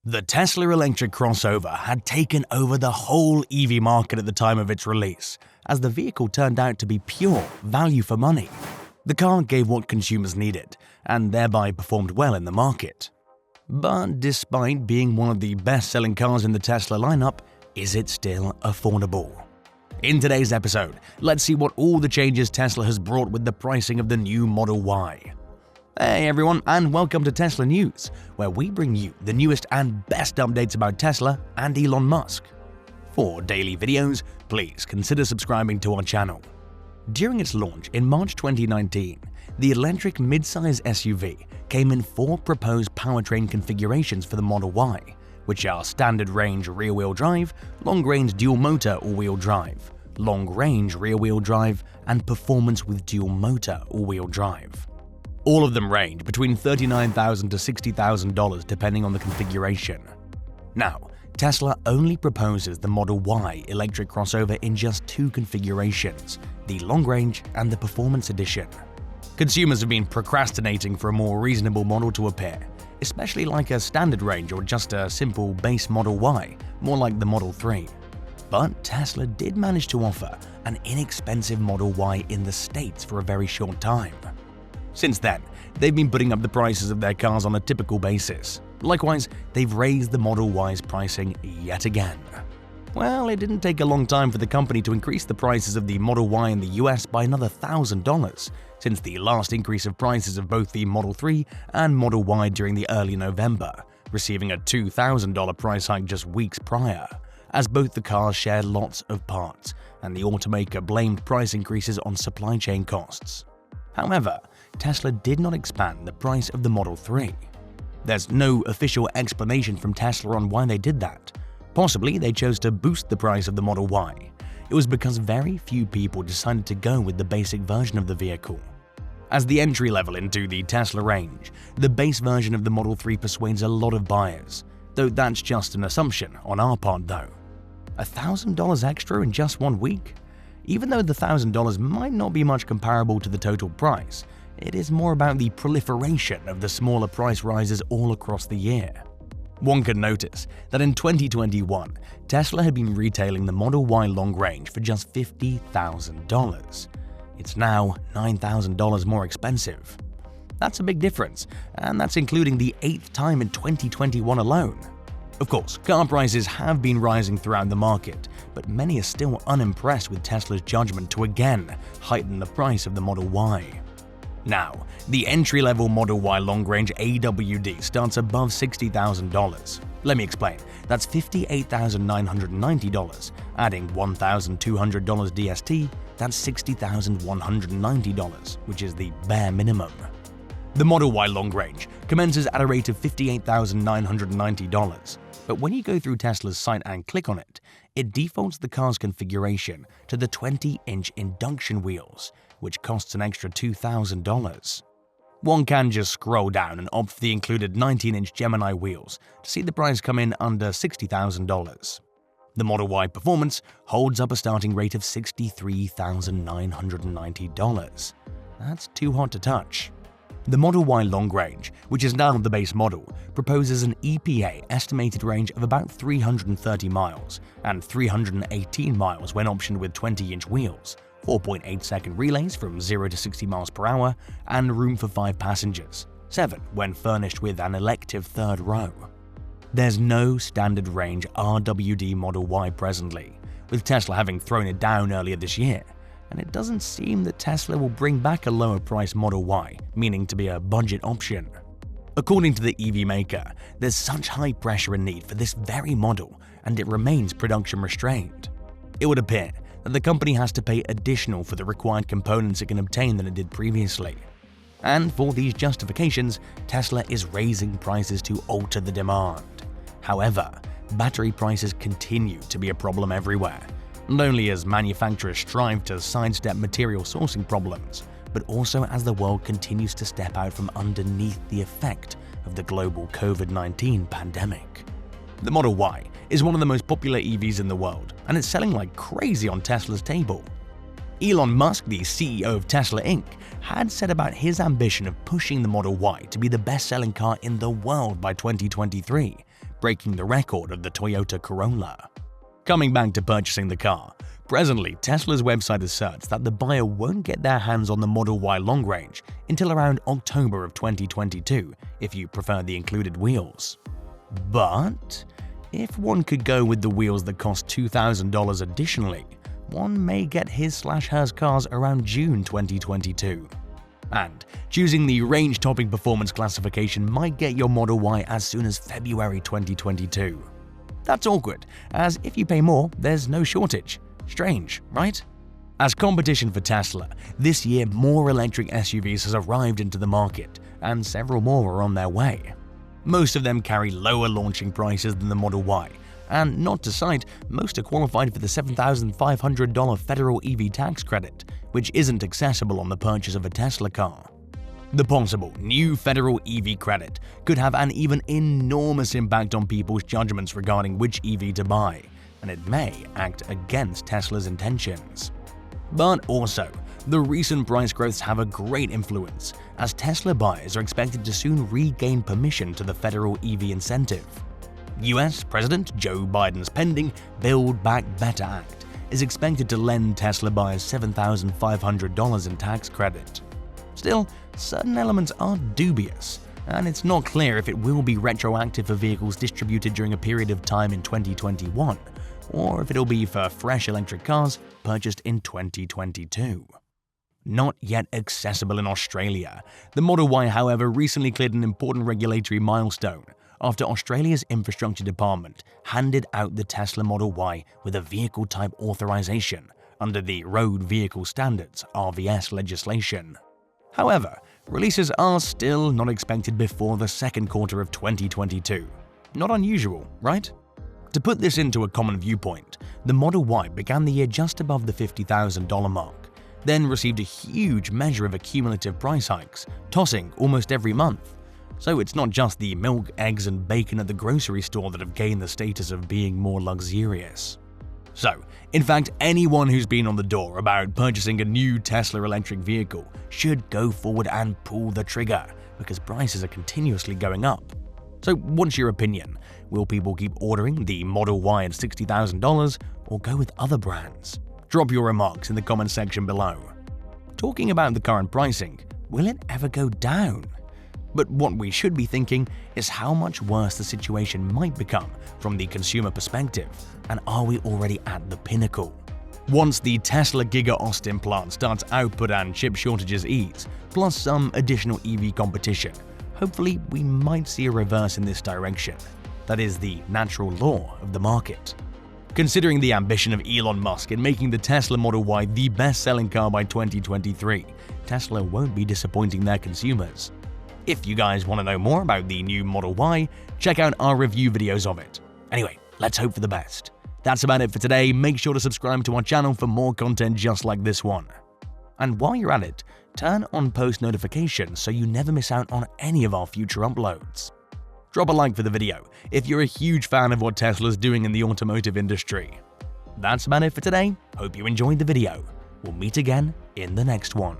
The Tesla electric crossover had taken over the whole EV market at the time of its release, as the vehicle turned out to be pure value for money. The car gave what consumers needed, and thereby performed well in the market. But despite being one of the best-selling cars in the Tesla lineup, is it still affordable? In today's episode, let's see what all the changes Tesla has brought with the pricing of the new Model Y. Hey everyone, and welcome to Tesla News, where we bring you the newest and best updates about Tesla and Elon Musk. For daily videos, please consider subscribing to our channel. During its launch in March 2019, the electric midsize SUV came in 4 proposed powertrain configurations for the Model Y, which are standard range rear-wheel drive, long-range dual-motor all-wheel drive, long-range rear-wheel drive, and performance with dual-motor all-wheel drive. All of them range between $39,000 to $60,000 depending on the configuration. Now, Tesla only proposes the Model Y electric crossover in just 2 configurations, the Long Range and the Performance Edition. Consumers have been procrastinating for a more reasonable model to appear, especially like a standard range or just a simple base Model Y, more like the Model 3. But Tesla did manage to offer an inexpensive Model Y in the States for a very short time. Since then, they've been putting up the prices of their cars on a typical basis. Likewise, they've raised the Model Y's pricing yet again. Well, it didn't take a long time for the company to increase the prices of the Model Y in the US by another $1,000 since the last increase of prices of both the Model 3 and Model Y during the early November, receiving a $2,000 price hike just weeks prior, as both the cars share lots of parts, and the automaker blamed price increases on supply chain costs. However, Tesla did not expand the price of the Model 3. There's no official explanation from Tesla on why they did that. Possibly they chose to boost the price of the Model Y. It was because very few people decided to go with the basic version of the vehicle. As the entry level into the Tesla range, the base version of the Model 3 persuades a lot of buyers, though that's just an assumption on our part though. $1,000 extra in just 1 week? Even though the $1,000 might not be much comparable to the total price, it is more about the proliferation of the smaller price rises all across the year. One could notice that in 2021, Tesla had been retailing the Model Y long range for just $50,000. It's now $9,000 more expensive. That's a big difference, and that's including the 8th time in 2021 alone. Of course, car prices have been rising throughout the market, but many are still unimpressed with Tesla's judgment to again heighten the price of the Model Y. Now, the entry-level Model Y long-range AWD starts above $60,000. Let me explain. That's $58,990. Adding $1,200 DST, that's $60,190, which is the bare minimum. The Model Y long range commences at a rate of $58,990, but when you go through Tesla's site and click on it, it defaults the car's configuration to the 20-inch Induction Wheels, which costs an extra $2,000. One can just scroll down and opt for the included 19-inch Gemini Wheels to see the price come in under $60,000. The Model Y Performance holds up a starting rate of $63,990. That's too hot to touch. The Model Y long range, which is now the base model, proposes an EPA estimated range of about 330 miles and 318 miles when optioned with 20-inch wheels, 4.8-second relays from 0 to 60 miles per hour, and room for 5 passengers, 7 when furnished with an elective third row. There's no standard range RWD Model Y presently, with Tesla having thrown it down earlier this year, and it doesn't seem that Tesla will bring back a lower price Model Y, meaning to be a budget option. According to the EV maker, there's such high pressure and need for this very model, and it remains production restrained. It would appear that the company has to pay additional for the required components it can obtain than it did previously. And for these justifications, Tesla is raising prices to alter the demand. However, battery prices continue to be a problem everywhere, not only as manufacturers strive to sidestep material sourcing problems, but also as the world continues to step out from underneath the effect of the global COVID-19 pandemic. The Model Y is one of the most popular EVs in the world, and it's selling like crazy on Tesla's table. Elon Musk, the CEO of Tesla Inc., had said about his ambition of pushing the Model Y to be the best-selling car in the world by 2023, breaking the record of the Toyota Corolla. Coming back to purchasing the car, presently Tesla's website asserts that the buyer won't get their hands on the Model Y long range until around October of 2022 if you prefer the included wheels. But if one could go with the wheels that cost $2,000 additionally, one may get his/hers cars around June 2022. And choosing the range-topping performance classification might get your Model Y as soon as February 2022. That's awkward, as if you pay more, there's no shortage. Strange, right? As competition for Tesla, this year more electric SUVs has arrived into the market, and several more are on their way. Most of them carry lower launching prices than the Model Y, and not to cite, most are qualified for the $7,500 federal EV tax credit, which isn't accessible on the purchase of a Tesla car. The possible new federal EV credit could have an even enormous impact on people's judgments regarding which EV to buy, and it may act against Tesla's intentions. But also, the recent price growths have a great influence, as Tesla buyers are expected to soon regain permission to the federal EV incentive. US President Joe Biden's pending Build Back Better Act is expected to lend Tesla buyers $7,500 in tax credit. Still, certain elements are dubious, and it's not clear if it will be retroactive for vehicles distributed during a period of time in 2021, or if it'll be for fresh electric cars purchased in 2022. Not yet accessible in Australia, the Model Y, however, recently cleared an important regulatory milestone after Australia's Infrastructure Department handed out the Tesla Model Y with a vehicle type authorization under the Road Vehicle Standards (RVS) legislation. However, releases are still not expected before the second quarter of 2022. Not unusual, right? To put this into a common viewpoint, the Model Y began the year just above the $50,000 mark, then received a huge measure of accumulative price hikes, tossing almost every month. So it's not just the milk, eggs, and bacon at the grocery store that have gained the status of being more luxurious. So, in fact, anyone who's been on the door about purchasing a new Tesla electric vehicle should go forward and pull the trigger, because prices are continuously going up. So what's your opinion? Will people keep ordering the Model Y at $60,000 or go with other brands? Drop your remarks in the comment section below. Talking about the current pricing, will it ever go down? But what we should be thinking is how much worse the situation might become from the consumer perspective, and are we already at the pinnacle? Once the Tesla Giga Austin plant starts output and chip shortages ease, plus some additional EV competition, hopefully we might see a reverse in this direction. That is the natural law of the market. Considering the ambition of Elon Musk in making the Tesla Model Y the best-selling car by 2023, Tesla won't be disappointing their consumers. If you guys want to know more about the new Model Y, check out our review videos of it. Anyway, let's hope for the best. That's about it for today. Make sure to subscribe to our channel for more content just like this one. And while you're at it, turn on post notifications so you never miss out on any of our future uploads. Drop a like for the video if you're a huge fan of what Tesla's doing in the automotive industry. That's about it for today. Hope you enjoyed the video. We'll meet again in the next one.